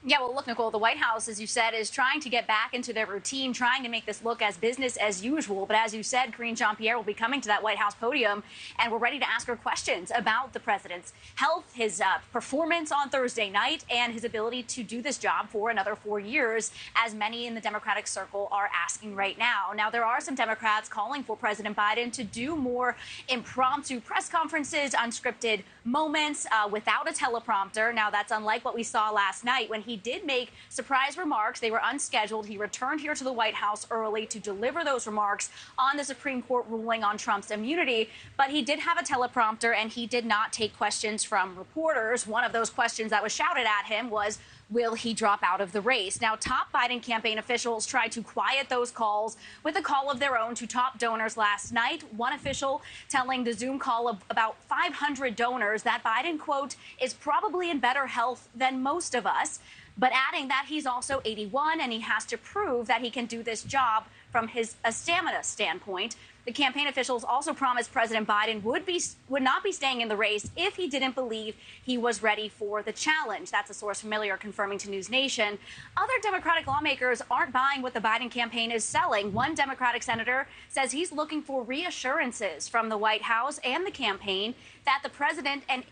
Yeah, well, look, Nichole, the White House, as you said, is trying to get back into their routine, trying to make this look as business as usual. But as you said, Karine Jean-Pierre will be coming to that White House podium, and we're ready to ask her questions about the president's health, his performance on Thursday night, and his ability to do this job for another 4 years, as many in the Democratic circle are asking right now. Now, there are some Democrats calling for President Biden to do more impromptu press conferences, unscripted moments without a teleprompter. Now, that's unlike what we saw last night when he did make surprise remarks. They were unscheduled. He returned here to the White House early to deliver those remarks on the Supreme Court ruling on Trump's immunity. But he did have a teleprompter, and he did not take questions from reporters. One of those questions that was shouted at him was, will he drop out of the race? Now, top Biden campaign officials tried to quiet those calls with a call of their own to top donors last night. One official telling the Zoom call of about 500 donors that Biden, quote, is probably in better health than most of us, but adding that he's also 81 and he has to prove that he can do this job from a stamina standpoint. The campaign officials also promised President Biden would not be staying in the race if he didn't believe he was ready for the challenge. That's a source familiar confirming to NewsNation. Other Democratic lawmakers aren't buying what the Biden campaign is selling. One Democratic senator says he's looking for reassurances from the White House and the campaign that the president and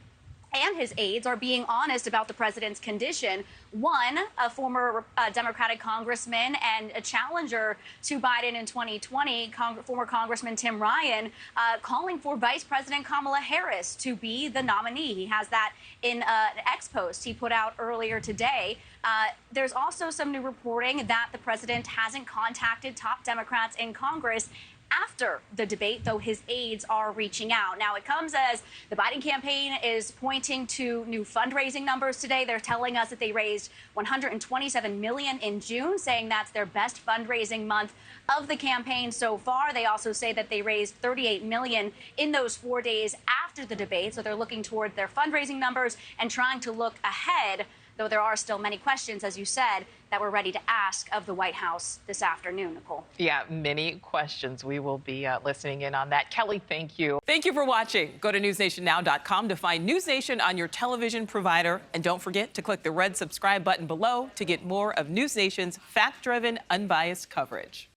his aides are being honest about the president's condition. One, a former Democratic congressman and a challenger to Biden in 2020, former Congressman Tim Ryan, calling for Vice President Kamala Harris to be the nominee. He has that in an X post he put out earlier today. There's also some new reporting that the president hasn't contacted top Democrats in Congress after the debate, though his aides are reaching out. Now, it comes as the Biden campaign is pointing to new fundraising numbers today. They're telling us that they raised $127 million in June, saying that's their best fundraising month of the campaign so far. They also say that they raised $38 million in those 4 days after the debate. So they're looking toward their fundraising numbers and trying to look ahead, though there are still many questions, as you said, that we're ready to ask of the White House this afternoon, Nichole. Yeah, many questions. We will be listening in on that. Kelly, thank you. Thank you for watching. Go to newsnationnow.com to find NewsNation on your television provider. And don't forget to click the red subscribe button below to get more of NewsNation's fact-driven, unbiased coverage.